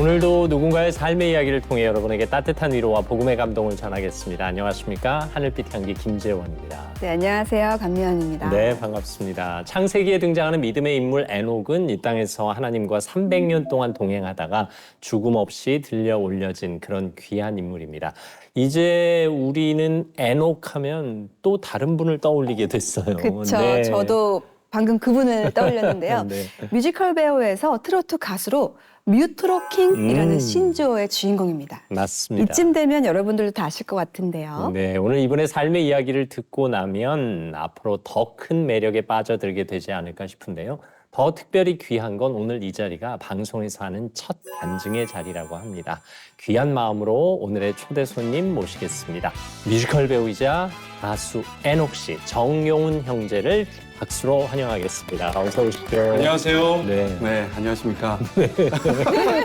오늘도 누군가의 삶의 이야기를 통해 여러분에게 따뜻한 위로와 복음의 감동을 전하겠습니다. 안녕하십니까? 하늘빛 향기 김재원입니다. 네, 안녕하세요. 감미연입니다. 네, 반갑습니다. 창세기에 등장하는 믿음의 인물 에녹은 이 땅에서 하나님과 300년 동안 동행하다가 죽음 없이 들려 올려진 그런 귀한 인물입니다. 이제 우리는 에녹하면 또 다른 분을 떠올리게 됐어요. 그렇죠. 네. 저도 방금 그분을 떠올렸는데요. 네. 뮤지컬 배우에서 트로트 가수로 뮤트로 킹이라는 신조어의 주인공입니다. 맞습니다. 이쯤 되면 여러분들도 다 아실 것 같은데요. 네, 오늘 이분의 삶의 이야기를 듣고 나면 앞으로 더 큰 매력에 빠져들게 되지 않을까 싶은데요. 더 특별히 귀한 건 오늘 이 자리가 방송에서 하는 첫 간증의 자리라고 합니다. 귀한 마음으로 오늘의 초대 손님 모시겠습니다. 뮤지컬 배우이자 가수 에녹 씨, 정용훈 형제를 박수로 환영하겠습니다. 어서 오십시오. 안녕하세요. 네. 네, 안녕하십니까.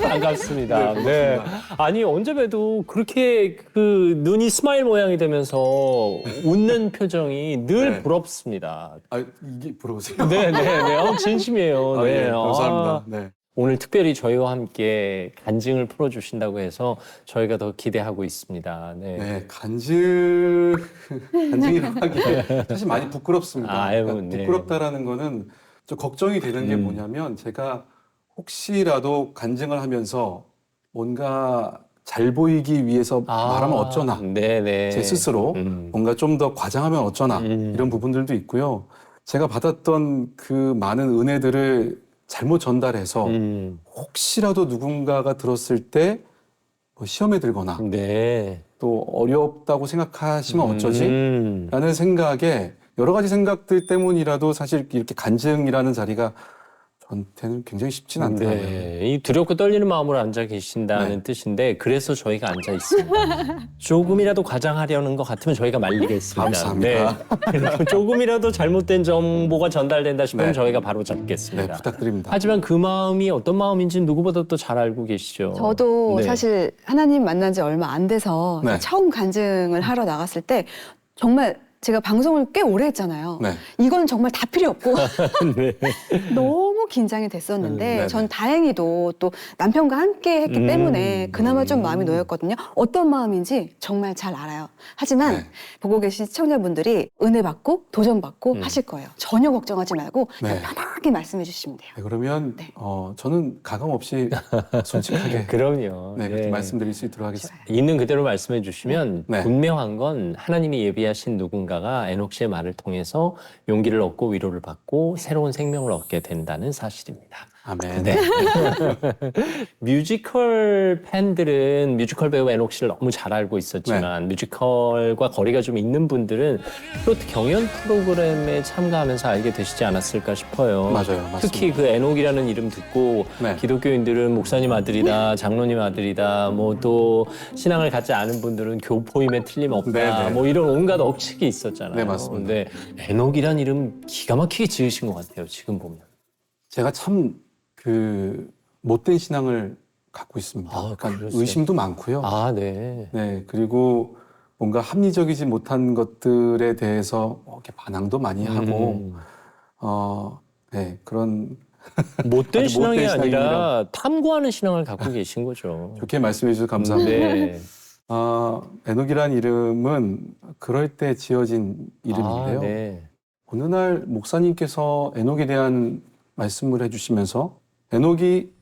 반갑습니다. 네, 네. 고맙습니다. 아니, 언제 봬도 그렇게 그 눈이 스마일 모양이 되면서 웃는 표정이 늘 네. 부럽습니다. 아, 이게 부러우세요? 네, 네, 네. 진심이에요. 아, 네. 예, 감사합니다. 아, 네. 오늘 특별히 저희와 함께 간증을 풀어주신다고 해서 저희가 더 기대하고 있습니다. 네. 네, 간증이라고 하기 사실 많이 부끄럽습니다. 아유, 그러니까 네. 부끄럽다라는 거는 좀 걱정이 되는 게 뭐냐면 제가 혹시라도 간증을 하면서 뭔가 잘 보이기 위해서 말하면 어쩌나, 네네. 제 스스로 뭔가 좀 더 과장하면 어쩌나 이런 부분들도 있고요. 제가 받았던 그 많은 은혜들을 잘못 전달해서 혹시라도 누군가가 들었을 때 뭐 시험에 들거나 네. 또 어렵다고 생각하시면 어쩌지? 음. 라는 생각에 여러 가지 생각들 때문이라도 사실 이렇게 간증이라는 자리가 저한테는 굉장히 쉽진 않더라고요. 네, 이 두렵고 떨리는 마음으로 앉아 계신다는 네. 뜻인데 그래서 저희가 앉아 있습니다. 조금이라도 과장하려는 것 같으면 저희가 말리겠습니다. 감사합니다. 네. 조금이라도 잘못된 정보가 전달된다 싶으면 네. 저희가 바로 네, 잡겠습니다. 부탁드립니다. 하지만 그 마음이 어떤 마음인지 누구보다 또 잘 알고 계시죠. 저도 네. 사실 하나님 만난 지 얼마 안 돼서 네. 처음 간증을 하러 나갔을 때 정말 제가 방송을 꽤 오래 했잖아요. 네. 이건 정말 다 필요 없고 네. 너무 긴장이 됐었는데 네네. 전 다행히도 또 남편과 함께 했기 때문에 그나마 좀 마음이 놓였거든요. 어떤 마음인지 정말 잘 알아요. 하지만 네. 보고 계신 시청자분들이 은혜 받고 도전 받고 하실 거예요. 전혀 걱정하지 말고 그냥 네. 편하게 말씀해 주시면 돼요. 네, 그러면 네. 저는 가감 없이 솔직하게 그럼요. 네, 그렇게 네. 말씀드릴 수 있도록 하겠습니다. 있는 그대로 말씀해 주시면 네. 분명한 건 하나님이 예비하신 누군가가 에녹 씨의 말을 통해서 용기를 얻고 위로를 받고 새로운 생명을 얻게 된다는 사실입니다. 아멘. 네. 뮤지컬 팬들은 뮤지컬 배우 에녹 씨를 너무 잘 알고 있었지만 뮤지컬과 거리가 좀 있는 분들은 트로트 경연 프로그램에 참가하면서 알게 되시지 않았을까 싶어요. 맞아요. 맞습니다. 특히 그 에녹이라는 이름 듣고 네. 기독교인들은 목사님 아들이다, 장로님 아들이다, 뭐 또 신앙을 갖지 않은 분들은 교포임에 틀림없다, 네네. 뭐 이런 온갖 억측이 있었잖아요. 네, 맞습니다. 근데 에녹이란 이름 기가 막히게 지으신 것 같아요. 지금 보면. 제가 참 못된 신앙을 갖고 있습니다. 아, 약간 그러세요? 의심도 많고요. 아, 네. 네, 그리고 뭔가 합리적이지 못한 것들에 대해서 이렇게 반항도 많이 하고, 네, 그런 못된 아주 신앙이 못된 아니라 탐구하는 신앙을 갖고 계신 거죠. 좋게 말씀해 주셔서 감사합니다. 네. 에녹이라는 이름은 그럴 때 지어진 이름인데요. 아, 네. 어느 날 목사님께서 에녹에 대한 말씀을 해주시면서 에녹이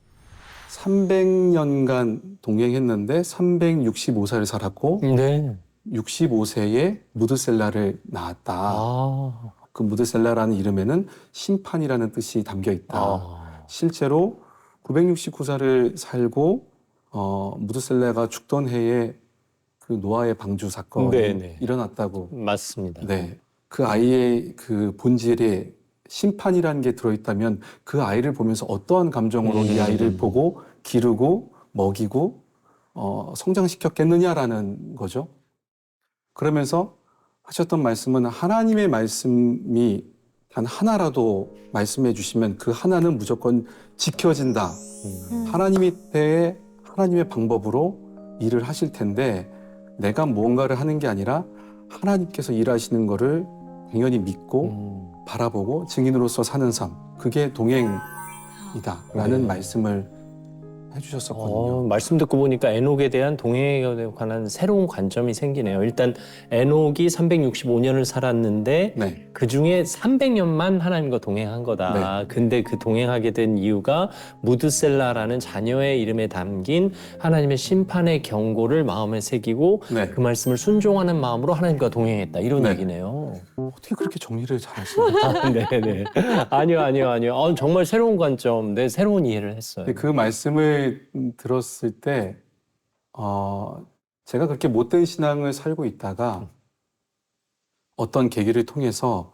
300년간 동행했는데 365세를 살았고 네. 65세에 무드셀라를 낳았다. 아. 그 무드셀라라는 이름에는 심판이라는 뜻이 담겨 있다. 아. 실제로 969살을 살고 무드셀라가 죽던 해에 그 노아의 방주 사건이 네네. 일어났다고. 맞습니다. 네, 그 아이의 그 본질에 심판이라는 게 들어있다면 그 아이를 보면서 어떠한 감정으로 이 아이를 보고 기르고 먹이고 성장시켰겠느냐라는 거죠. 그러면서 하셨던 말씀은 하나님의 말씀이 단 하나라도 말씀해 주시면 그 하나는 무조건 지켜진다. 하나님이 때에 하나님의 방법으로 일을 하실 텐데 내가 무언가를 하는 게 아니라 하나님께서 일하시는 거를 당연히 믿고 바라보고 증인으로서 사는 삶, 그게 동행이다라는 네. 말씀을 해주셨었거든요. 말씀 듣고 보니까 에녹에 대한 동행에 관한 새로운 관점이 생기네요. 일단 에녹이 365년을 살았는데 네. 그중에 300년만 하나님과 동행한 거다. 근데 그 동행하게 된 이유가 무드셀라라는 자녀의 이름에 담긴 하나님의 심판의 경고를 마음에 새기고 네. 그 말씀을 순종하는 마음으로 하나님과 동행했다. 이런 네. 얘기네요. 어떻게 그렇게 정리를 잘하시나요? 네네. 아니요. 정말 새로운 관점, 새로운 이해를 했어요. 그 말씀을 들었을 때 제가 그렇게 못된 신앙을 살고 있다가 어떤 계기를 통해서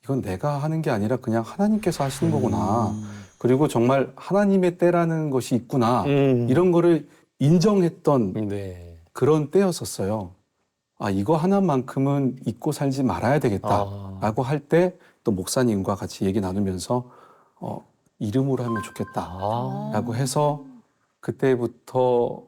이건 내가 하는 게 아니라 그냥 하나님께서 하시는 거구나. 그리고 정말 하나님의 때라는 것이 있구나. 이런 거를 인정했던 네. 그런 때였었어요. 이거 하나만큼은 잊고 살지 말아야 되겠다라고 할 때 또 목사님과 같이 얘기 나누면서 이름으로 하면 좋겠다라고 해서 그때부터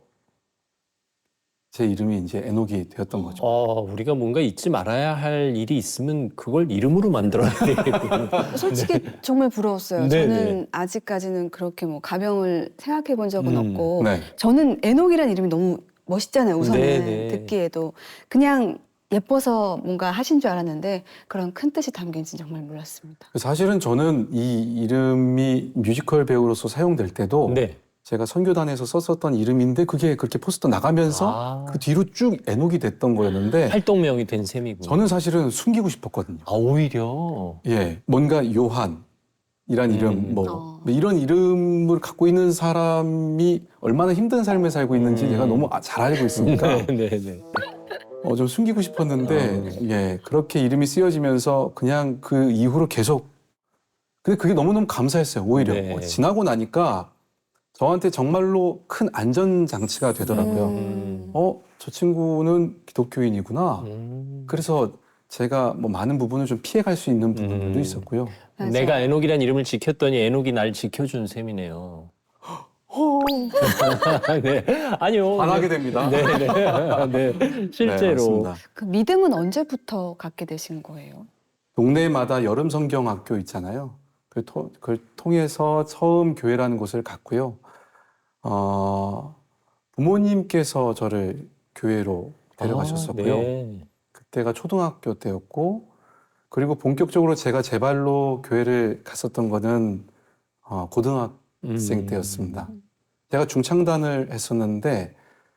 제 이름이 이제 에녹이 되었던 거죠. 우리가 뭔가 잊지 말아야 할 일이 있으면 그걸 이름으로 만들어야 되겠군요. 솔직히 정말 부러웠어요. 네, 저는 아직까지는 그렇게 뭐 가명을 생각해 본 적은 없고 네. 저는 에녹이라는 이름이 너무 멋있잖아요. 우선은 네. 듣기에도 그냥 예뻐서 뭔가 하신 줄 알았는데 그런 큰 뜻이 담긴지 정말 몰랐습니다. 사실은 저는 이 이름이 뮤지컬 배우로서 사용될 때도 네. 제가 선교단에서 썼었던 이름인데 그게 그렇게 포스터 나가면서 그 뒤로 쭉 에녹이 됐던 거였는데 활동명이 된 셈이군요. 저는 사실은 숨기고 싶었거든요. 오히려. 예, 뭔가 요한이란 이름, 어. 이런 이름을 갖고 있는 사람이 얼마나 힘든 삶을 살고 있는지 내가 너무 잘 알고 있으니까 네. 좀 숨기고 싶었는데 예, 그렇게 이름이 쓰여지면서 그냥 그 이후로 계속 근데 그게 너무너무 감사했어요. 오히려 네. 지나고 나니까 저한테 정말로 큰 안전장치가 되더라고요. 저 친구는 기독교인이구나. 그래서 제가 뭐 많은 부분을 좀 피해갈 수 있는 부분들도 있었고요. 맞아요. 내가 에녹이란 이름을 지켰더니 에녹이 날 지켜준 셈이네요. 네. 아니요. 반하게 됩니다. 네. 실제로. 맞습니다. 그 믿음은 언제부터 갖게 되신 거예요? 동네마다 여름 성경학교 있잖아요. 그걸 통해서 처음 교회라는 곳을 갔고요. 부모님께서 저를 교회로 데려가셨었고요. 네. 그때가 초등학교 때였고, 그리고 본격적으로 제가 제 발로 교회를 갔었던 거는 고등학생 때였습니다. 제가 중창단을 했었는데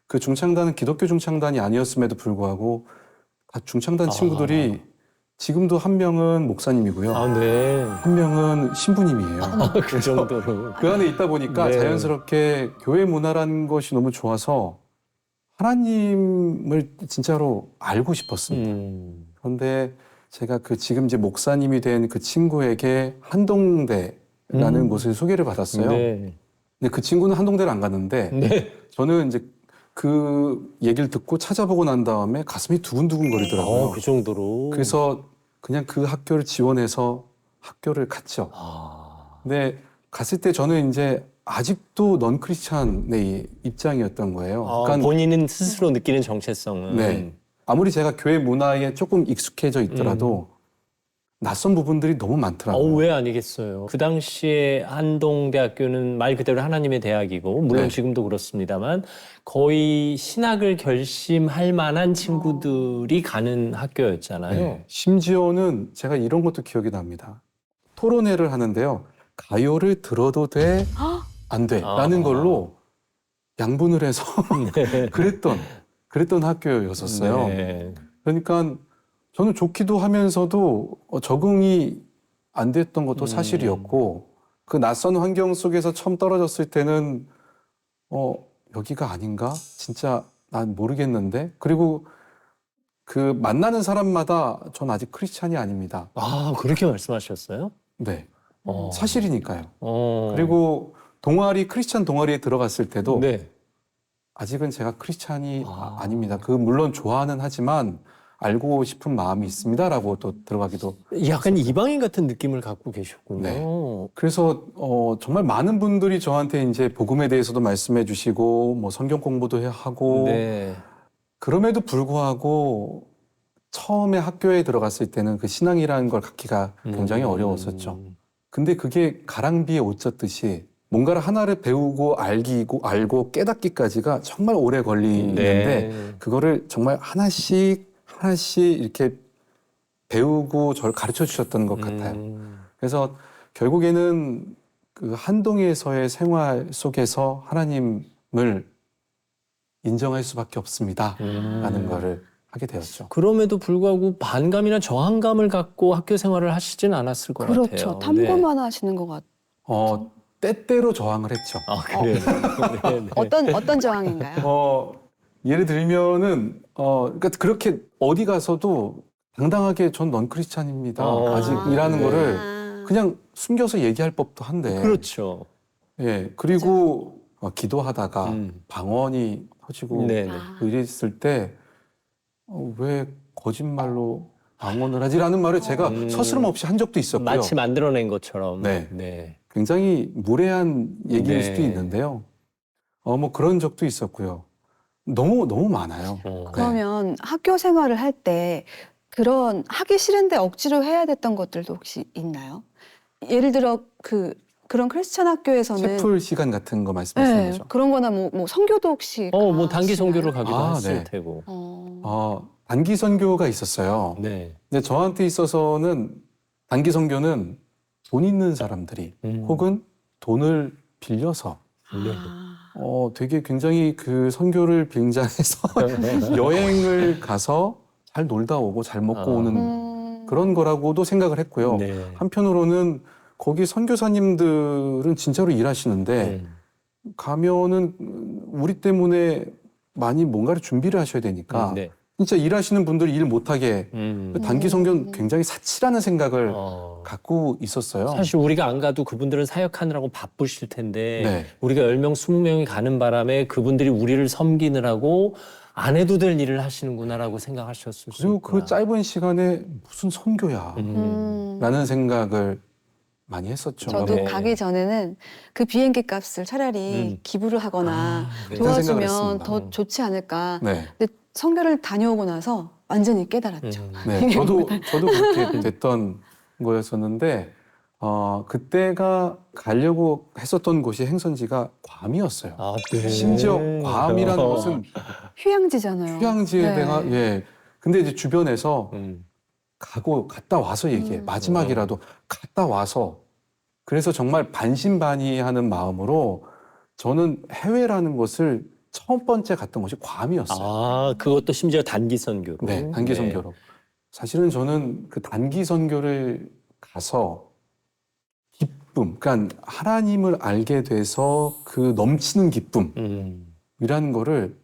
그 중창단은 기독교 중창단이 아니었음에도 불구하고 중창단 친구들이 지금도 한 명은 목사님이고요. 네. 한 명은 신부님이에요. 그 정도로. 그 안에 있다 보니까 네. 자연스럽게 교회 문화라는 것이 너무 좋아서 하나님을 진짜로 알고 싶었습니다. 그런데 제가 지금 이제 목사님이 된 그 친구에게 한동대라는 곳을 소개를 받았어요. 네. 근데 그 친구는 한동대를 안 갔는데 네. 저는 이제 그 얘기를 듣고 찾아보고 난 다음에 가슴이 두근두근 거리더라고요. 그 정도로. 그래서 그냥 그 학교를 지원해서 학교를 갔죠. 근데 갔을 때 저는 이제 아직도 넌 크리스찬의 입장이었던 거예요. 그러니까 본인은 스스로 느끼는 정체성은. 네. 아무리 제가 교회 문화에 조금 익숙해져 있더라도 낯선 부분들이 너무 많더라고요. 왜 아니겠어요. 그 당시에 한동대학교는 말 그대로 하나님의 대학이고 물론 네. 지금도 그렇습니다만 거의 신학을 결심할 만한 친구들이 가는 학교였잖아요. 네. 심지어는 제가 이런 것도 기억이 납니다. 토론회를 하는데요. 가요를 들어도 돼? 안 돼? 라는 걸로 양분을 해서 그랬던 학교였었어요. 네. 그러니까 저는 좋기도 하면서도 적응이 안 됐던 것도 사실이었고 그 낯선 환경 속에서 처음 떨어졌을 때는 여기가 아닌가? 진짜 난 모르겠는데. 그리고 그 만나는 사람마다 전 아직 크리스찬이 아닙니다. 그렇게 말씀하셨어요? 네. 어. 사실이니까요. 어. 그리고 크리스찬 동아리에 들어갔을 때도 네. 아직은 제가 크리스찬이 아닙니다. 물론 좋아는 하지만 알고 싶은 마음이 있습니다라고 또 들어가기도. 약간 이방인 같은 느낌을 갖고 계셨군요. 네. 그래서 정말 많은 분들이 저한테 이제 복음에 대해서도 말씀해 주시고 뭐 성경 공부도 하고 네. 그럼에도 불구하고 처음에 학교에 들어갔을 때는 그 신앙이라는 걸 갖기가 굉장히 어려웠었죠. 근데 그게 가랑비에 옷 젖듯이 뭔가를 하나를 배우고 알고 깨닫기까지가 정말 오래 걸리는데 네. 그거를 정말 하나씩 이렇게 배우고 저를 가르쳐 주셨던 것 같아요. 그래서 결국에는 그 한동에서의 생활 속에서 하나님을 인정할 수밖에 없습니다. 라는 거를 하게 되었죠. 그럼에도 불구하고 반감이나 저항감을 갖고 학교 생활을 하시진 않았을 것 같아요. 그렇죠. 탐구만 하시는 것 같아요. 때때로 저항을 했죠. 아, 그래요? 네, 네. 어떤 저항인가요? 예를 들면은, 그러니까 그렇게 어디 가서도 당당하게 전 넌 크리스찬입니다. 아직이라는 네. 거를 그냥 숨겨서 얘기할 법도 한데. 그렇죠. 예, 그리고 기도하다가 음. 방언이 터지고 네, 네. 이랬을 때, 왜 거짓말로 방언을 하지라는 말을 제가 서스럼 없이 한 적도 있었고요. 마치 만들어낸 것처럼. 네. 네. 굉장히 무례한 얘기일 네. 수도 있는데요. 뭐 그런 적도 있었고요. 너무 많아요. 그러면 학교 생활을 할 때 그런 하기 싫은데 억지로 해야 됐던 것들도 혹시 있나요? 예를 들어 그런 크리스천 학교에서는 채플 시간 같은 거 말씀하시는 네, 거죠? 그런 거나 뭐 선교도 혹시 뭐 단기 가시나요? 선교를 가기도 했을 네. 테고. 단기 선교가 있었어요. 네. 근데 저한테 있어서는 단기 선교는 돈 있는 사람들이 혹은 돈을 빌려서 네. 되게 굉장히 그 선교를 빙자해서 여행을 가서 잘 놀다 오고 잘 먹고 오는 그런 거라고도 생각을 했고요. 네. 한편으로는 거기 선교사님들은 진짜로 일하시는데 가면은 우리 때문에 많이 뭔가를 준비를 하셔야 되니까 네. 진짜 일하시는 분들이 일 못하게 단기 선교는 굉장히 사치라는 생각을 갖고 있었어요. 사실 우리가 안 가도 그분들은 사역하느라고 바쁘실 텐데 네. 우리가 10명, 20명이 가는 바람에 그분들이 우리를 섬기느라고 안 해도 될 일을 하시는구나라고 생각하셨을 수 그리고 있구나. 그 짧은 시간에 무슨 선교야 라는 생각을 많이 했었죠. 저도 네. 가기 전에는 그 비행기 값을 차라리 기부를 하거나 네. 그런 생각을 도와주면 했습니다. 더 좋지 않을까. 네. 근데 선교를 다녀오고 나서 완전히 깨달았죠. 네, 저도 그렇게 됐던 거였었는데 그때가 가려고 했었던 곳이 행선지가 괌이었어요. 아, 네. 심지어 괌이라는 곳은 휴양지잖아요. 휴양지에 네. 내가 근데 이제 주변에서 음. 갔다 와서 얘기해. 마지막이라도 갔다 와서. 그래서 정말 반신반의하는 마음으로 저는 해외라는 곳을 첫 번째 갔던 곳이 괌이었어요. 그것도 심지어 단기 선교로. 네, 단기 선교로. 사실은 저는 그 단기 선교를 가서 기쁨, 그러니까 하나님을 알게 돼서 그 넘치는 기쁨이라는 거를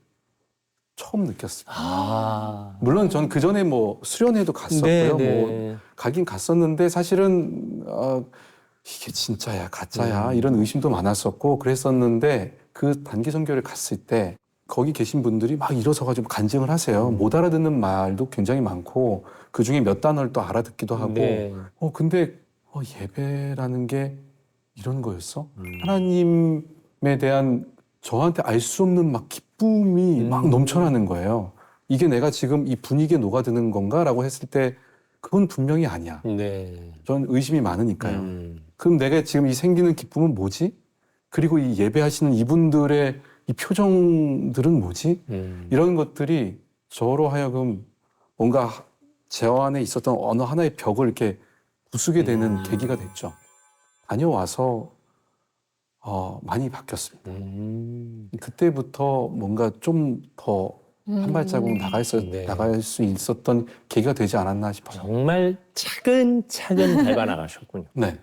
처음 느꼈습니다. 물론 전 그 전에 뭐 수련회도 갔었고요. 뭐 가긴 갔었는데 사실은 이게 진짜야, 가짜야 이런 의심도 많았었고 그랬었는데 그 단기 선교를 갔을 때 거기 계신 분들이 막 일어서가지고 간증을 하세요. 못 알아듣는 말도 굉장히 많고 그 중에 몇 단어를 또 알아듣기도 하고. 네. 근데 예배라는 게 이런 거였어? 하나님에 대한 저한테 알 수 없는 막 기쁨이 막 넘쳐나는 거예요. 이게 내가 지금 이 분위기에 녹아드는 건가라고 했을 때 그건 분명히 아니야. 네. 전 의심이 많으니까요. 그럼 내가 지금 이 생기는 기쁨은 뭐지? 그리고 이 예배하시는 이분들의 이 표정들은 뭐지? 이런 것들이 저로 하여금 뭔가 제 안에 있었던 어느 하나의 벽을 이렇게 부수게 되는 계기가 됐죠. 다녀와서 많이 바뀌었습니다. 그때부터 뭔가 좀 더 한 발자국 나갈 수 있었던 계기가 되지 않았나 싶어요. 정말 차근차근 밟아 나가셨군요. 네,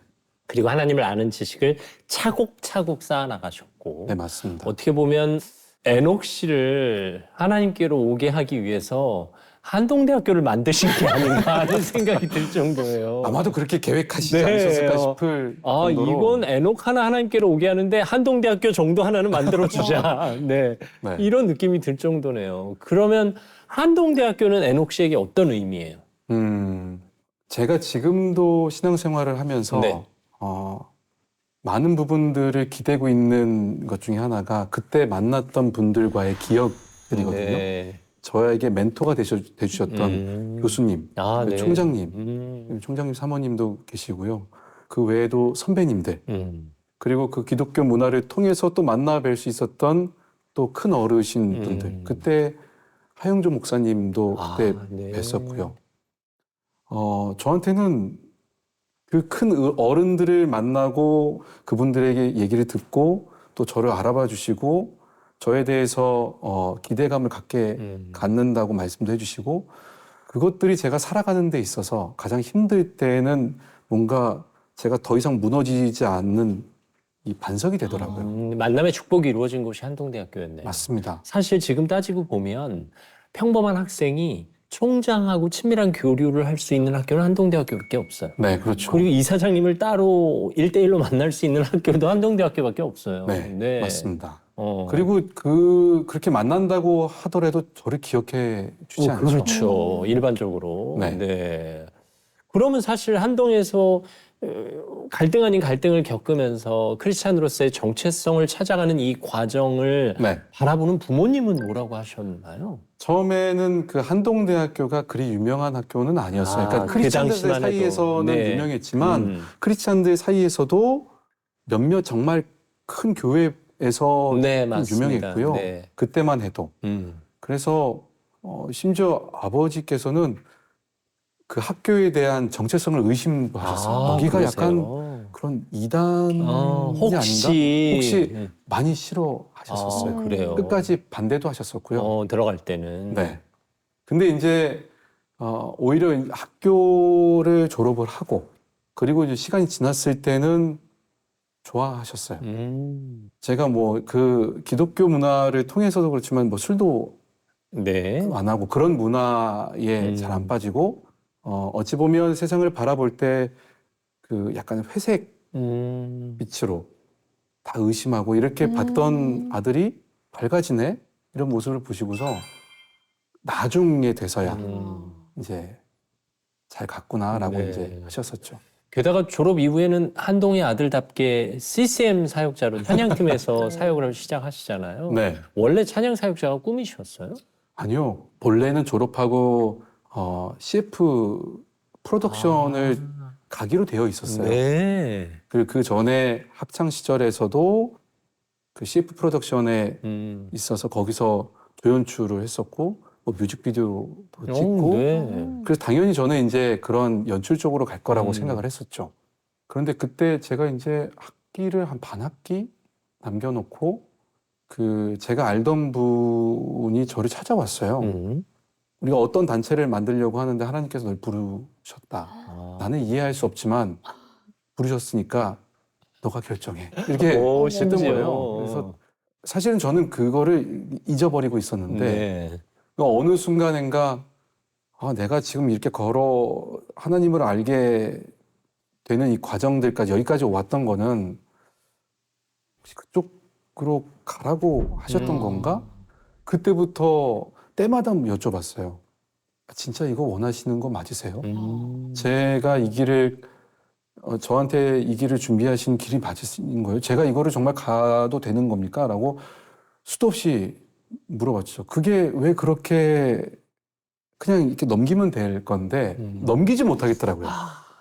그리고 하나님을 아는 지식을 차곡차곡 쌓아 나가셨고. 네 맞습니다. 어떻게 보면 에녹 씨를 하나님께로 오게 하기 위해서 한동대학교를 만드신 게 아닌가 하는 생각이 들 정도예요. 아마도 그렇게 계획하시지 네. 않으셨을까 싶을 정도로. 이건 에녹 하나님께로 오게 하는데 한동대학교 정도 하나는 만들어주자. 네. 네. 이런 느낌이 들 정도네요. 그러면 한동대학교는 에녹 씨에게 어떤 의미예요? 제가 지금도 신앙생활을 하면서 네. 많은 부분들을 기대고 있는 것 중에 하나가 그때 만났던 분들과의 기억들이거든요. 네. 저에게 멘토가 되주셨던 교수님, 네. 총장님 사모님도 계시고요. 그 외에도 선배님들, 그리고 그 기독교 문화를 통해서 또 만나 뵐 수 있었던 또 큰 어르신 분들. 그때 하영조 목사님도 그때 네. 뵀었고요. 저한테는 그 큰 어른들을 만나고 그분들에게 얘기를 듣고 또 저를 알아봐 주시고 저에 대해서 기대감을 갖는다고 말씀도 해주시고 그것들이 제가 살아가는 데 있어서 가장 힘들 때는 뭔가 제가 더 이상 무너지지 않는 이 반석이 되더라고요. 만남의 축복이 이루어진 곳이 한동대학교였네요. 맞습니다. 사실 지금 따지고 보면 평범한 학생이 총장하고 친밀한 교류를 할 수 있는 학교는 한동대학교밖에 없어요. 네, 그렇죠. 그리고 이사장님을 따로 1대1로 만날 수 있는 학교도 한동대학교밖에 없어요. 네, 맞습니다. 어. 그리고 그렇게 만난다고 하더라도 저를 기억해 주지 않죠. 그렇죠. 일반적으로. 네. 네. 그러면 사실 한동에서 갈등 아닌 갈등을 겪으면서 크리스찬으로서의 정체성을 찾아가는 이 과정을 네. 바라보는 부모님은 뭐라고 하셨나요? 처음에는 그 한동대학교가 그리 유명한 학교는 아니었어요. 그러니까 그 크리스찬들 당시만 해도. 사이에서는 네. 유명했지만 크리스찬들 사이에서도 몇몇 정말 큰 교회에서 네, 맞습니다. 유명했고요. 네. 그때만 해도. 그래서 심지어 아버지께서는 그 학교에 대한 정체성을 의심도 하셨어요. 여기가 약간 그러세요? 그런 이단이 혹시 아닌가? 혹시 많이 싫어하셨었어요. 그래요. 끝까지 반대도 하셨었고요. 들어갈 때는. 네. 근데 이제 오히려 학교를 졸업을 하고 그리고 이제 시간이 지났을 때는 좋아하셨어요. 제가 뭐 그 기독교 문화를 통해서도 그렇지만 뭐 술도 네. 안 하고 그런 문화에 잘 안 빠지고 어찌 보면 세상을 바라볼 때 그 약간 회색 빛으로 다 의심하고 이렇게 봤던 아들이 밝아지네 이런 모습을 보시고서 나중에 돼서야 이제 잘 갔구나라고 네. 이제 하셨었죠. 게다가 졸업 이후에는 한동의 아들답게 CCM 사역자로 찬양팀에서 사역을 시작하시잖아요. 네. 원래 찬양 사역자가 꿈이셨어요? 아니요. 본래는 졸업하고 CF 프로덕션을 가기로 되어 있었어요. 네. 그리고 그 전에 학창 시절에서도 그 CF 프로덕션에 있어서 거기서 조연출을 했었고 뭐 뮤직비디오도 찍고 네. 그래서 당연히 저는 이제 그런 연출 쪽으로 갈 거라고 생각을 했었죠. 그런데 그때 제가 이제 학기를 한 반 학기 남겨놓고 그 제가 알던 분이 저를 찾아왔어요. 우리가 어떤 단체를 만들려고 하는데 하나님께서 널 부르셨다. 나는 이해할 수 없지만 부르셨으니까 너가 결정해. 이렇게 오, 했던 심지어. 거예요. 그래서 사실은 저는 그거를 잊어버리고 있었는데 네. 어느 순간인가 내가 지금 이렇게 하나님을 알게 되는 이 과정들까지 여기까지 왔던 거는 혹시 그쪽으로 가라고 하셨던 건가? 그때부터 때마다 여쭤봤어요. 진짜 이거 원하시는 거 맞으세요? 제가 이 길을 저한테 이 길을 준비하신 길이 맞으신 거예요? 제가 이거를 정말 가도 되는 겁니까? 라고 수도 없이 물어봤죠. 그게 왜 그렇게 그냥 이렇게 넘기면 될 건데 넘기지 못하겠더라고요.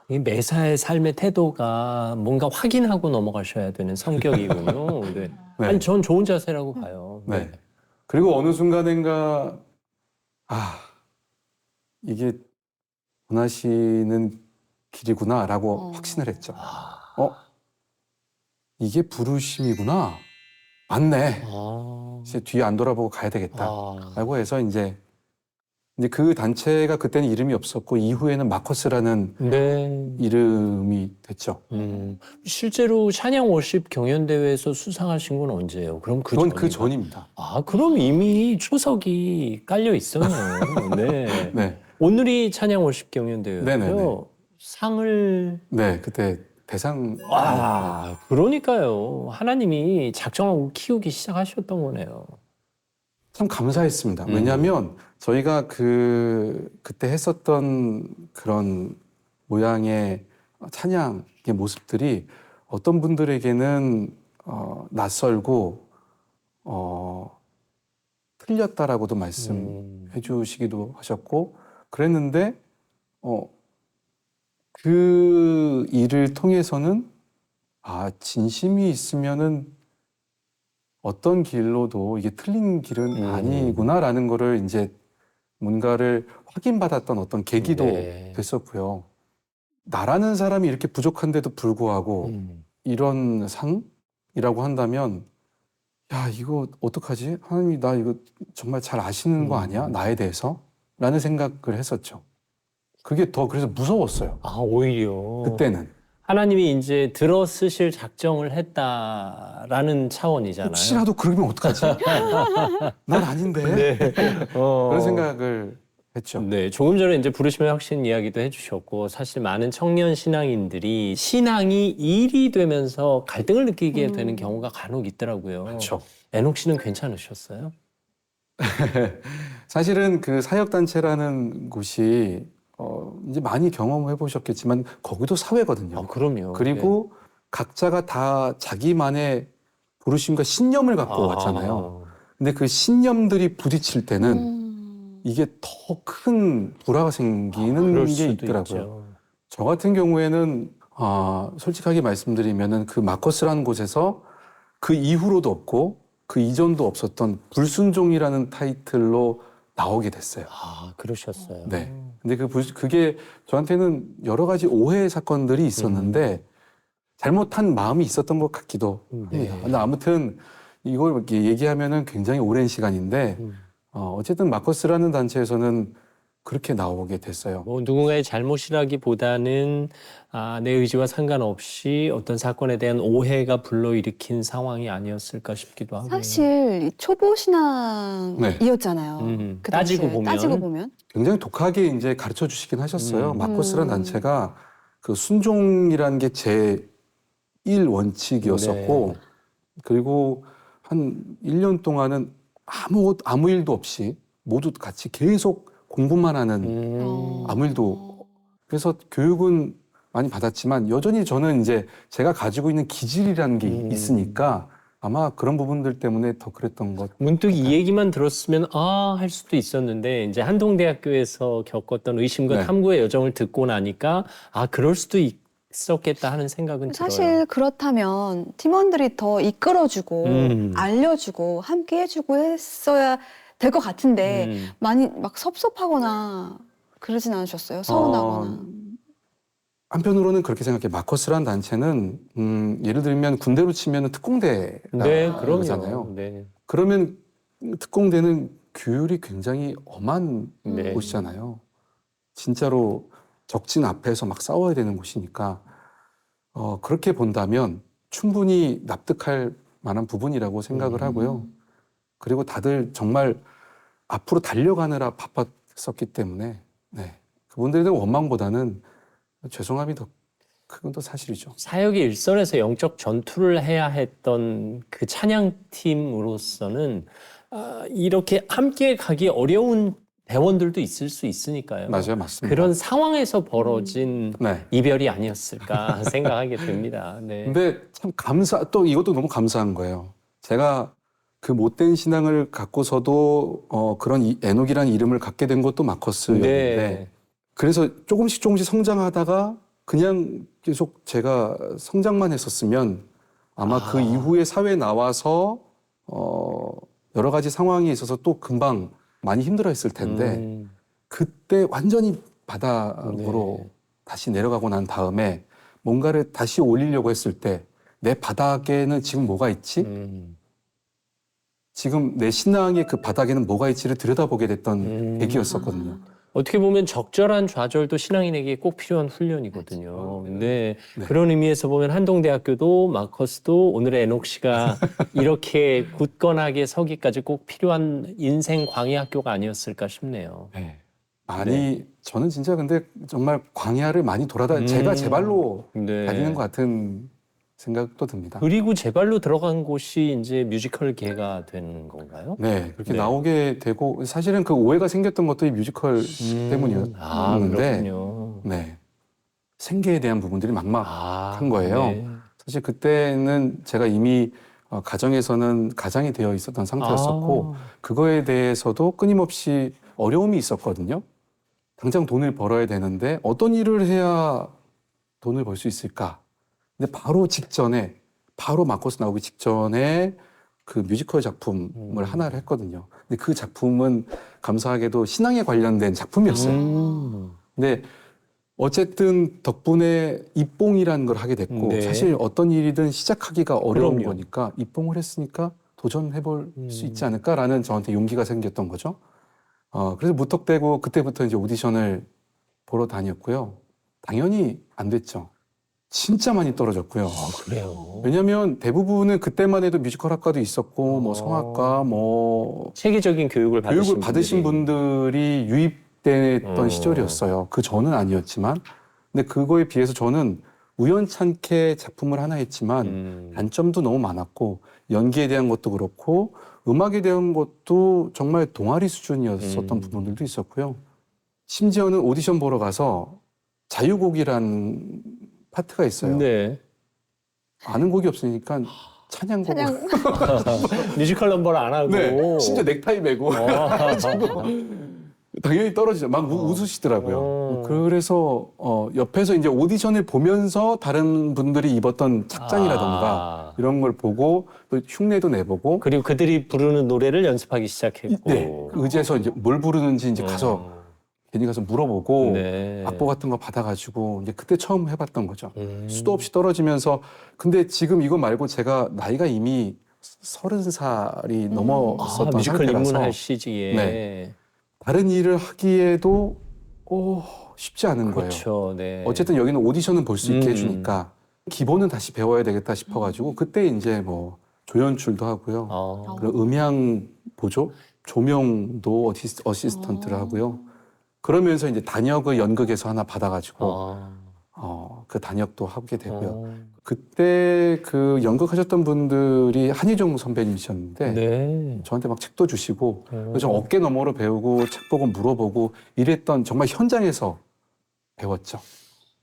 이 매사의 삶의 태도가 뭔가 확인하고 넘어가셔야 되는 성격이군요. 네. 네. 아니, 전 좋은 자세라고 봐요. 네. 그리고 어느 순간인가 이게 원하시는 길이구나라고 확신을 했죠. 이게 부르심이구나. 맞네. 이제 뒤에 안 돌아보고 가야 되겠다라고 해서 이제 그 단체가 그때는 이름이 없었고 이후에는 마커스라는 네. 이름이 됐죠. 실제로 찬양 워십 경연대회에서 수상하신 건 언제예요? 그럼 그건 그 전입니다. 그럼 이미 초석이 깔려 있어요. 네. 네. 오늘이 찬양 워십 경연대회였고요. 네네네. 상을 네, 그때 대상. 그러니까요. 하나님이 작정하고 키우기 시작하셨던 거네요. 참 감사했습니다. 왜냐하면 저희가 그때 했었던 그런 모양의 찬양의 모습들이 어떤 분들에게는 낯설고 틀렸다라고도 말씀해 주시기도 하셨고 그랬는데 그 일을 통해서는 진심이 있으면은 어떤 길로도 이게 틀린 길은 아니구나라는 거를 이제 뭔가를 확인받았던 어떤 계기도 네. 됐었고요. 나라는 사람이 이렇게 부족한데도 불구하고 이런 상이라고 한다면 야, 이거 어떡하지? 하나님이 나 이거 정말 잘 아시는 거 아니야? 나에 대해서? 라는 생각을 했었죠. 그게 더 그래서 무서웠어요. 오히려. 그때는. 하나님이 이제 들어쓰실 작정을 했다라는 차원이잖아요. 혹시라도 그러면 어떡하지? 난 아닌데. 그런 생각을 했죠. 네, 조금 전에 이제 부르심의 확신 이야기도 해주셨고, 사실 많은 청년 신앙인들이 신앙이 일이 되면서 갈등을 느끼게 되는 경우가 간혹 있더라고요. 그렇죠. 애녹 씨는 괜찮으셨어요? 사실은 그 사역단체라는 곳이 이제 많이 경험해 보셨겠지만 거기도 사회거든요. 그럼요. 그리고 각자가 다 자기만의 부르심과 신념을 갖고 왔잖아요. 근데 그 신념들이 부딪힐 때는 이게 더 큰 불화가 생기는 그럴 게 수도 있더라고요. 있죠. 저 같은 경우에는 솔직하게 말씀드리면은 그 마커스라는 곳에서 그 이후로도 없고 그 이전도 없었던 불순종이라는 타이틀로 나오게 됐어요. 그러셨어요. 네. 근데 그게 저한테는 여러 가지 오해 사건들이 있었는데 잘못한 마음이 있었던 것 같기도 합니다. 근데 아무튼 이걸 이렇게 얘기하면은 굉장히 오랜 시간인데 어쨌든 마커스라는 단체에서는 그렇게 나오게 됐어요. 뭐 누군가의 잘못이라기보다는 내 의지와 상관없이 어떤 사건에 대한 오해가 불러일으킨 상황이 아니었을까 싶기도 하고요. 사실 초보 신앙이었잖아요. 그 따지고 당시에. 따지고 보면. 굉장히 독하게 이제 가르쳐 주시긴 하셨어요. 마커스라는 단체가 그 순종이라는 게 제1 원칙이었었고 그리고 한 1년 동안은 아무 일도 없이 모두 같이 계속 공부만 하는 아무 일도 그래서 교육은 많이 받았지만 여전히 저는 이제 제가 가지고 있는 기질이라는 게 있으니까 아마 그런 부분들 때문에 더 그랬던 것 문득 이 얘기만 들었으면 할 수도 있었는데 이제 한동대학교에서 겪었던 의심과 네. 탐구의 여정을 듣고 나니까 그럴 수도 있었겠다 하는 생각은 사실 들어요. 그렇다면 팀원들이 더 이끌어주고 알려주고 함께 해주고 했어야 될 것 같은데 많이 막 섭섭하거나 그러진 않으셨어요? 서운하거나. 한편으로는 그렇게 생각해요. 마커스라는 단체는 예를 들면 군대로 치면 특공대가 네, 그러잖아요. 그럼요. 네. 그러면 특공대는 규율이 굉장히 엄한 네. 곳이잖아요. 진짜로 적진 앞에서 막 싸워야 되는 곳이니까 그렇게 본다면 충분히 납득할 만한 부분이라고 생각을 하고요. 그리고 다들 정말 앞으로 달려가느라 바빴었기 때문에 그분들에 대한 원망보다는 죄송함이 더 큰 건 또 사실이죠. 사역의 일선에서 영적 전투를 해야 했던 그 찬양팀으로서는 이렇게 함께 가기 어려운 대원들도 있을 수 있으니까요. 맞아요, 맞습니다. 그런 상황에서 벌어진 네. 이별이 아니었을까 생각하게 됩니다. 네. 근데 참 또 이것도 너무 감사한 거예요. 제가 그 못된 신앙을 갖고서도 그런 에녹이라는 이름을 갖게 된 것도 마커스였는데 네. 그래서 조금씩 성장하다가 그냥 계속 제가 성장만 했었으면 아마 그 이후에 사회에 나와서 여러 가지 상황이 있어서 또 금방 많이 힘들어했을 텐데 그때 완전히 바닥으로 다시 내려가고 난 다음에 뭔가를 다시 올리려고 했을 때 내 바닥에는 지금 뭐가 있지? 지금 내 신앙의 그 바닥에는 뭐가 있지를 들여다보게 됐던 계기였었거든요. 어떻게 보면 적절한 좌절도 신앙인에게 꼭 필요한 훈련이거든요. 근데 네. 그런 의미에서 보면 한동대학교도 마커스도 오늘의 에녹 씨가 이렇게 굳건하게 서기까지 꼭 필요한 인생 광야학교가 아니었을까 싶네요. 네. 많이 저는 진짜 근데 정말 광야를 많이 제가 제 발로 네. 다니는 것 같은 생각도 듭니다. 그리고 제 발로 들어간 곳이 이제 뮤지컬계가 된 건가요? 네, 그렇게 네. 나오게 되고 사실은 그 오해가 생겼던 것도 이 뮤지컬 때문이었는데, 그렇군요. 네, 생계에 대한 부분들이 막막한 거예요. 네. 사실 그때는 제가 이미 가정에서는 가장이 되어 있었던 상태였었고 그거에 대해서도 끊임없이 어려움이 있었거든요. 당장 돈을 벌어야 되는데 어떤 일을 해야 돈을 벌 수 있을까? 근데 바로 마커스 나오기 직전에 그 뮤지컬 작품을 하나를 했거든요. 근데 그 작품은 감사하게도 신앙에 관련된 작품이었어요. 근데 어쨌든 덕분에 입봉이라는 걸 하게 됐고 네. 사실 어떤 일이든 시작하기가 어려운 그럼요. 거니까 입봉을 했으니까 도전해볼 수 있지 않을까라는 저한테 용기가 생겼던 거죠. 그래서 무턱대고 그때부터 이제 오디션을 보러 다녔고요. 당연히 안 됐죠. 진짜 많이 떨어졌고요. 그래요. 왜냐하면 대부분은 그때만 해도 뮤지컬 학과도 있었고 뭐 성악과 뭐 체계적인 교육을 받으신 분들이 유입됐던 어. 시절이었어요. 그 전은 아니었지만. 근데 그거에 비해서 저는 우연찮게 작품을 하나 했지만 단점도 너무 많았고 연기에 대한 것도 그렇고 음악에 대한 것도 정말 동아리 수준이었었던 부분들도 있었고요. 심지어는 오디션 보러 가서 자유곡이란 파트가 있어요. 네. 아는 곡이 없으니까 찬양곡을. 찬양. 뮤지컬 넘버를 안 하고. 네, 심지어 넥타이 메고. 어. 당연히 떨어지죠. 막 웃으시더라고요. 어. 그래서 옆에서 이제 오디션을 보면서 다른 분들이 입었던 착장이라던가 이런 걸 보고 또 흉내도 내보고 그리고 그들이 부르는 노래를 연습하기 시작했고. 네, 의지해서 이제 뭘 부르는지 이제 가서 괜히 가서 물어보고 네. 악보 같은 거 받아가지고 이제 그때 처음 해봤던 거죠. 수도 없이 떨어지면서 근데 지금 이거 말고 제가 나이가 이미 30살이 넘었었던 뮤지컬 상태라서 입문할 시기에. 네. 다른 일을 하기에도 쉽지 않은 거예요. 그렇죠. 네. 어쨌든 여기는 오디션은 볼 수 있게 해주니까 기본은 다시 배워야 되겠다 싶어가지고 그때 이제 뭐 조연출도 하고요. 그리고 음향 보조, 조명도 어시스턴트를 하고요. 그러면서 이제 단역을 연극에서 하나 받아가지고 그 단역도 하게 되고요. 그때 그 연극하셨던 분들이 한희종 선배님이셨는데 네. 저한테 막 책도 주시고 좀 어깨 너머로 배우고 책 보고 물어보고 이랬던 정말 현장에서 배웠죠.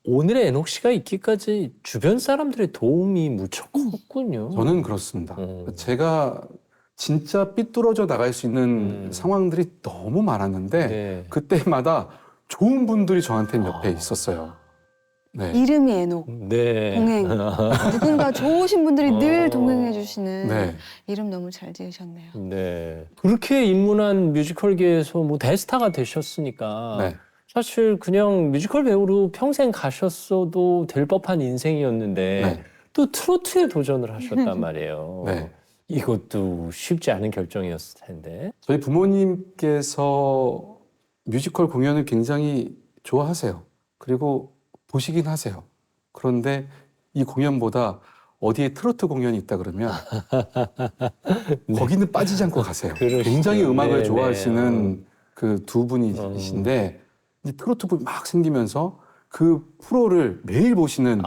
오늘의 에녹 씨가 있기까지 주변 사람들의 도움이 무척 컸군요. 저는 그렇습니다. 제가 진짜 삐뚤어져 나갈 수 있는 상황들이 너무 많았는데 네. 그때마다 좋은 분들이 저한테는 옆에 있었어요. 네. 이름이 에녹. 네. 동행. 누군가 좋으신 분들이 늘 동행해 주시는 네. 이름 너무 잘 지으셨네요. 네. 그렇게 입문한 뮤지컬계에서 뭐 대스타가 되셨으니까 네. 사실 그냥 뮤지컬 배우로 평생 가셨어도 될 법한 인생이었는데 네. 또 트로트에 도전을 하셨단 말이에요. 네. 이것도 쉽지 않은 결정이었을 텐데. 저희 부모님께서 뮤지컬 공연을 굉장히 좋아하세요. 그리고 보시긴 하세요. 그런데 이 공연보다 어디에 트로트 공연이 있다 그러면 거기는 빠지지 않고 가세요. 그러시죠. 굉장히 음악을 네, 좋아하시는 그 두 분이신데 이제 트로트 분이 막 생기면서 그 프로를 매일 보시는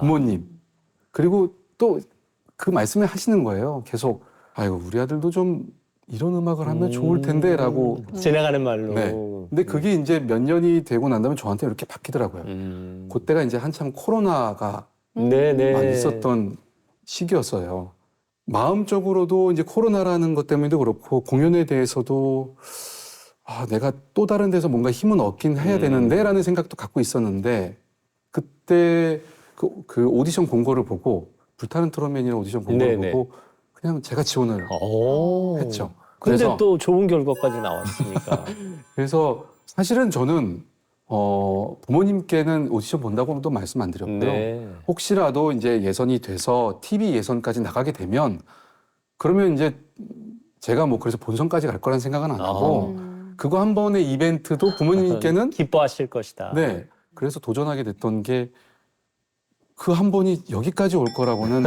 부모님 그리고 또 그 말씀을 하시는 거예요. 계속 아이고 우리 아들도 좀 이런 음악을 하면 좋을 텐데라고 지나가는 말로. 네. 근데 그게 이제 몇 년이 되고 난 다음에 저한테 이렇게 바뀌더라고요. 그때가 이제 한참 코로나가 네네. 많이 있었던 시기였어요. 마음적으로도 이제 코로나라는 것 때문에도 그렇고 공연에 대해서도 내가 또 다른 데서 뭔가 힘은 얻긴 해야 되는데라는 생각도 갖고 있었는데 그때 그 오디션 공고를 보고 불타는 트롯맨이라는 오디션 공고를 네네. 보고 그냥 제가 지원을 했죠. 근데 그래서 또 좋은 결과까지 나왔으니까. 그래서 사실은 저는 부모님께는 오디션 본다고도 말씀 안 드렸고요. 네. 혹시라도 이제 예선이 돼서 TV 예선까지 나가게 되면 그러면 이제 제가 뭐 그래서 본선까지 갈 거라는 생각은 안 하고 그거 한 번의 이벤트도 부모님께는 기뻐하실 것이다. 네. 그래서 도전하게 됐던 게 그 한 번이 여기까지 올 거라고는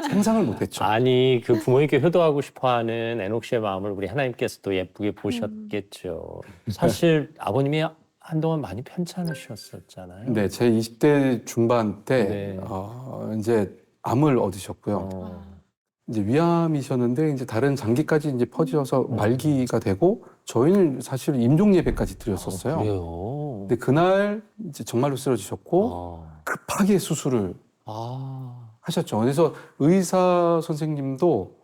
상상을 못했죠. 아니 그 부모님께 효도하고 싶어하는 에녹 씨의 마음을 우리 하나님께서도 예쁘게 보셨겠죠. 사실 아버님이 한동안 많이 편찮으셨었잖아요. 네, 제 20대 중반 때 네. 이제 암을 얻으셨고요. 이제 위암이셨는데 이제 다른 장기까지 이제 퍼져서 말기가 되고 저희는 사실 임종 예배까지 드렸었어요. 그래요. 근데 그날 이제 정말로 쓰러지셨고 급하게 수술을 하셨죠. 그래서 의사 선생님도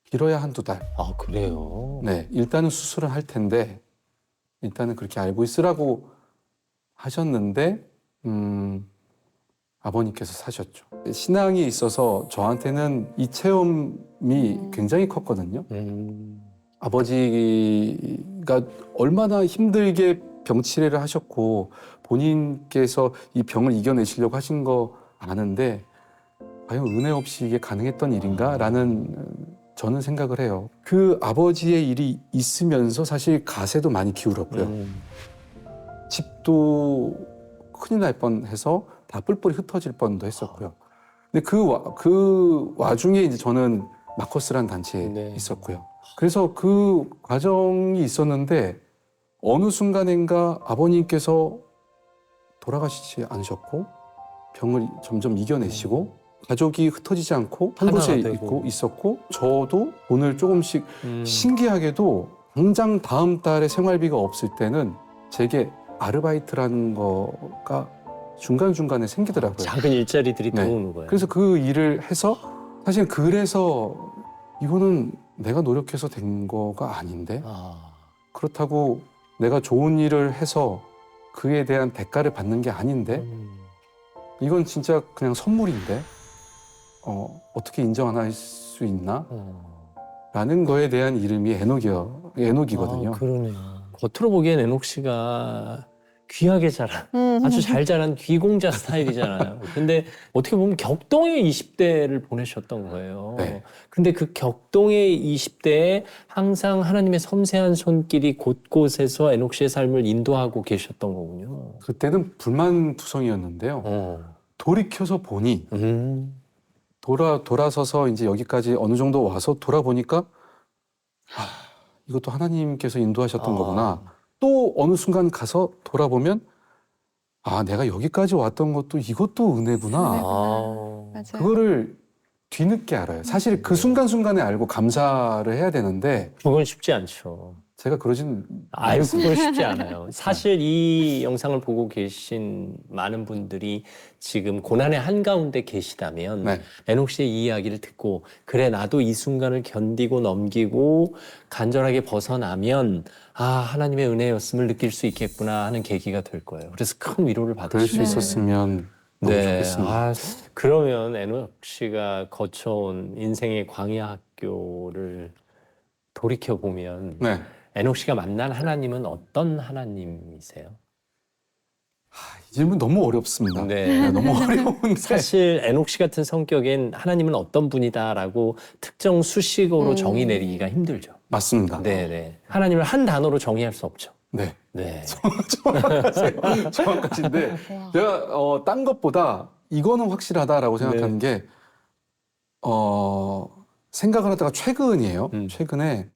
길어야 한두 달. 그래요. 네, 일단은 수술을 할 텐데 일단은 그렇게 알고 있으라고 하셨는데 아버님께서 사셨죠. 신앙이 있어서 저한테는 이 체험이 굉장히 컸거든요. 아버지가 얼마나 힘들게 병치레를 하셨고 본인께서 이 병을 이겨내시려고 하신 거 아는데 과연 은혜 없이 이게 가능했던 일인가라는 저는 생각을 해요. 그 아버지의 일이 있으면서 사실 가세도 많이 기울었고요. 집도 큰일 날 뻔해서 다 뿔뿔이 흩어질 뻔도 했었고요. 근데 그 와중에 이제 저는 마커스라는 단체에 네. 있었고요. 그래서 그 과정이 있었는데 어느 순간인가 아버님께서 돌아가시지 않으셨고 병을 점점 이겨내시고 가족이 흩어지지 않고 한 하나가 곳에 되고. 있었고 저도 돈을 조금씩 신기하게도 당장 다음 달에 생활비가 없을 때는 제게 아르바이트라는 거가 중간중간에 생기더라고요. 작은 일자리들이 네. 들어오는 거예요. 그래서 그 일을 해서 사실 그래서 이거는 내가 노력해서 된 거가 아닌데 그렇다고 내가 좋은 일을 해서 그에 대한 대가를 받는 게 아닌데 이건 진짜 그냥 선물인데 어떻게 인정 안 할 수 있나? 라는 거에 대한 이름이 에녹이거든요. 그러네요. 겉으로 보기엔 에녹 씨가 귀하게 자란 아주 잘 자란 귀공자 스타일이잖아요. 근데 어떻게 보면 격동의 20대를 보내셨던 거예요. 네. 근데 그 격동의 20대에 항상 하나님의 섬세한 손길이 곳곳에서 에녹 씨의 삶을 인도하고 계셨던 거군요. 그때는 불만투성이었는데요. 돌이켜서 보니 돌아서서 이제 여기까지 어느 정도 와서 돌아보니까 이것도 하나님께서 인도하셨던 거구나. 또 어느 순간 가서 돌아보면 내가 여기까지 왔던 것도 이것도 은혜구나. 맞아요. 그거를 뒤늦게 알아요. 사실 그 순간순간에 알고 감사를 해야 되는데 그건 쉽지 않죠. 제가 그러진 아유, 그건 쉽지 않아요. 사실 이 영상을 보고 계신 많은 분들이 지금 고난의 한가운데 계시다면 네. 에녹 씨의 이 이야기를 듣고 그래 나도 이 순간을 견디고 넘기고 간절하게 벗어나면 하나님의 은혜였음을 느낄 수 있겠구나 하는 계기가 될 거예요. 그래서 큰 위로를 그럴 받으실 수 거예요. 있었으면 너무 좋겠습니다. 그러면 에녹 씨가 거쳐온 인생의 광야 학교를 돌이켜 보면 네. 에녹 씨가 만난 하나님은 어떤 하나님이세요? 이 질문 너무 어렵습니다. 네. 너무 어려운데 사실 에녹 씨 같은 성격엔 하나님은 어떤 분이다라고 특정 수식어로 정의 내리기가 힘들죠. 맞습니다. 네네. 하나님을 한 단어로 정의할 수 없죠. 네. 네. 정확하세요. 정확하신데 제가 딴 것보다 이거는 확실하다라고 생각하는 게 생각을 하다가 최근이에요. 최근에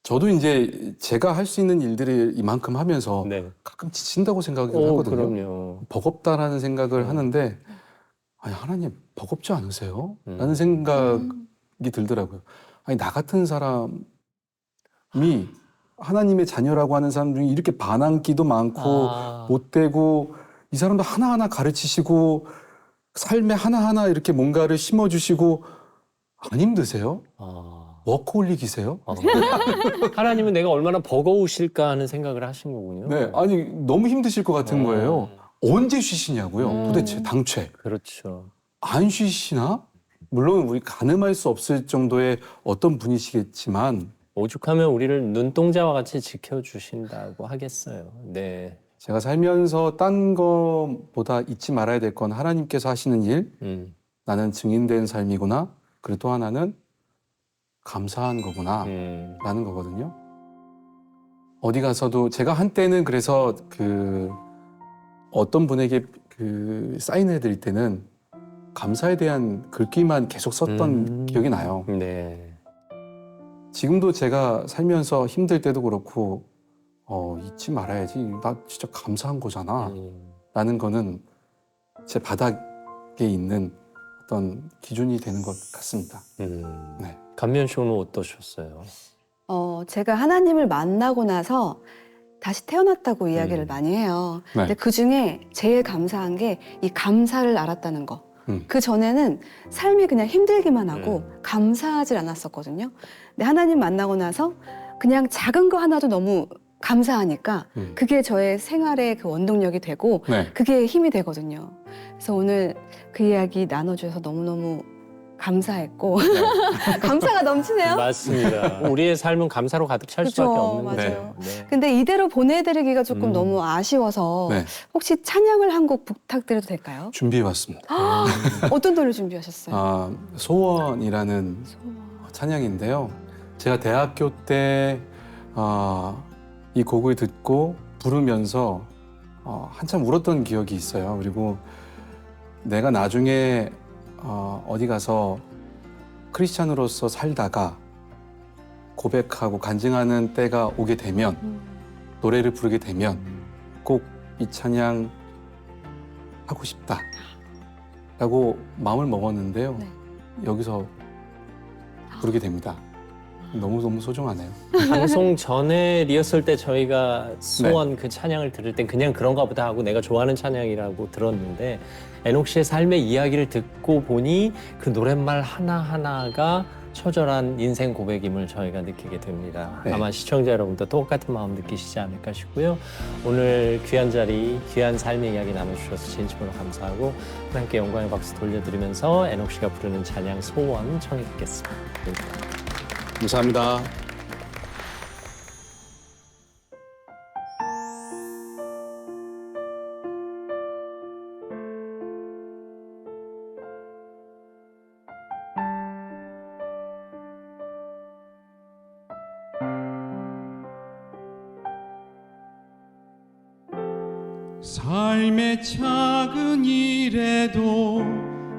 저도 이제 제가 할 수 있는 일들을 이만큼 하면서 네. 가끔 지친다고 생각을 하거든요. 그럼요. 버겁다라는 생각을 하는데 아니 하나님 버겁지 않으세요? 라는 생각이 들더라고요. 아니 나 같은 사람이 하나님의 자녀라고 하는 사람 중에 이렇게 반항기도 많고 못되고 이 사람도 하나하나 가르치시고 삶에 하나하나 이렇게 뭔가를 심어주시고 안 힘드세요? 워커홀릭이세요? 하나님은 내가 얼마나 버거우실까 하는 생각을 하신 거군요. 네, 아니 너무 힘드실 것 같은 거예요. 언제 쉬시냐고요? 도대체 당최 그렇죠. 안 쉬시나? 물론 우리 가늠할 수 없을 정도의 어떤 분이시겠지만 오죽하면 우리를 눈동자와 같이 지켜주신다고 하겠어요. 네. 제가 살면서 딴 것보다 잊지 말아야 될 건 하나님께서 하시는 일, 나는 증인된 삶이구나. 그리고 또 하나는 감사한 거구나 라는 거거든요. 어디 가서도 제가 한때는 그래서 어떤 분에게 사인해 드릴 때는 감사에 대한 글귀만 계속 썼던 기억이 나요. 네. 지금도 제가 살면서 힘들 때도 그렇고 잊지 말아야지. 나 진짜 감사한 거잖아. 라는 거는 제 바닥에 있는 어떤 기준이 되는 것 같습니다. 네. 감면 씨는 어떠셨어요? 제가 하나님을 만나고 나서 다시 태어났다고 이야기를 많이 해요. 네. 근데 그 중에 제일 감사한 게 이 감사를 알았다는 거. 그 전에는 삶이 그냥 힘들기만 하고 감사하지 않았었거든요. 근데 하나님 만나고 나서 그냥 작은 거 하나도 너무 감사하니까 그게 저의 생활의 그 원동력이 되고 네. 그게 힘이 되거든요. 그래서 오늘 그 이야기 나눠주셔서 너무너무 감사했고 감사가 넘치네요. 맞습니다. 우리의 삶은 감사로 가득 찰 그쵸, 수밖에 없는 맞아요. 거죠. 네. 근데 이대로 보내드리기가 조금 너무 아쉬워서 네. 혹시 찬양을 한 곡 부탁드려도 될까요? 준비해봤습니다. 어떤 노래 준비하셨어요? 소원이라는 찬양인데요. 제가 대학교 때 이 곡을 듣고 부르면서 한참 울었던 기억이 있어요. 그리고 내가 나중에 어디 가서 크리스찬으로서 살다가 고백하고 간증하는 때가 오게 되면 노래를 부르게 되면 꼭 이 찬양 하고 싶다 라고 마음을 먹었는데요. 네. 여기서 부르게 됩니다. 너무너무 소중하네요. 방송 전에 리허설 때 저희가 소원 그 찬양을 들을 땐 그냥 그런가 보다 하고 내가 좋아하는 찬양이라고 들었는데 애녹 씨의 삶의 이야기를 듣고 보니 그 노랫말 하나하나가 처절한 인생 고백임을 저희가 느끼게 됩니다. 네. 아마 시청자 여러분도 똑같은 마음 느끼시지 않을까 싶고요. 오늘 귀한 자리, 귀한 삶의 이야기 나눠주셔서 진심으로 감사하고 하나님께 영광의 박수 돌려드리면서 애녹 씨가 부르는 찬양 소원 청해 듣겠습니다. 감사합니다. 삶의 작은 일에도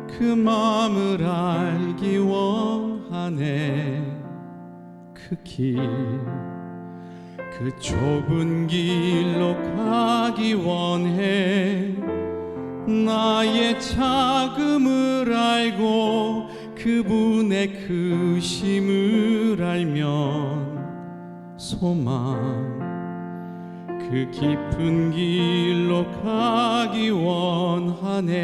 그 마음을 알기 원하네. 그 길, 그 좁은 길로 가기 원해. 나의 자금을 알고 그분의 크심을 알면 소망 그 깊은 길로 가기 원하네.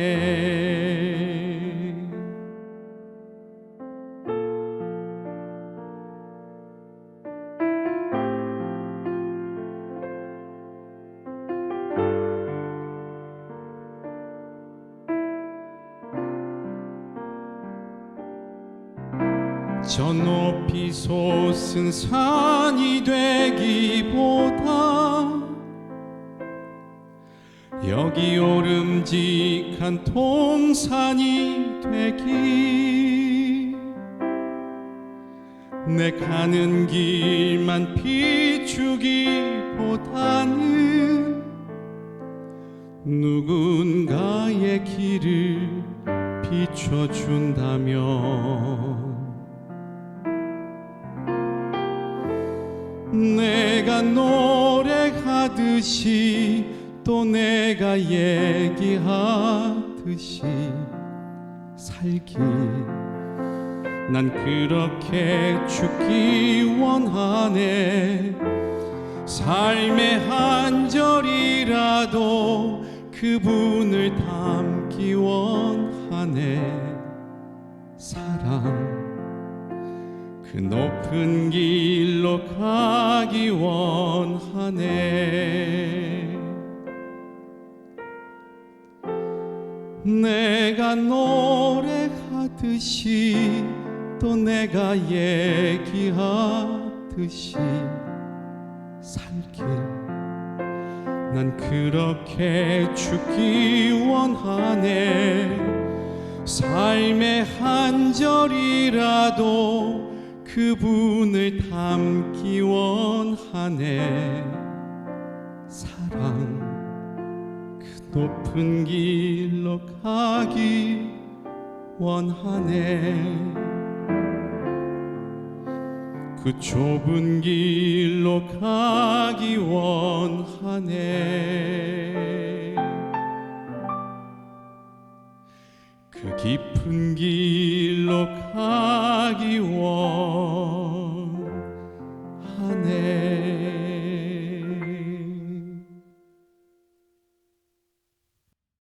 저 높이 솟은 산이 되기보다 여기 오름직한 동산이 되기. 내 가는 길만 비추기보다는 누군가의 길을 비춰준다면 내가 노래하듯이 또 내가 얘기하듯이 살기. 난 그렇게 죽기 원하네. 삶의 한 절이라도 그분을 담기 원하네. 사랑 그 높은 길로 가기 원하네. 내가 노래하듯이 또 내가 얘기하듯이 살길. 난 그렇게 죽기 원하네. 삶의 한 절이라도 그분을 담기 원하네. 사랑 그 높은 길로 가기 원하네. 그 좁은 길로 가기 원하네. 그 깊은 길로 가기 원하네.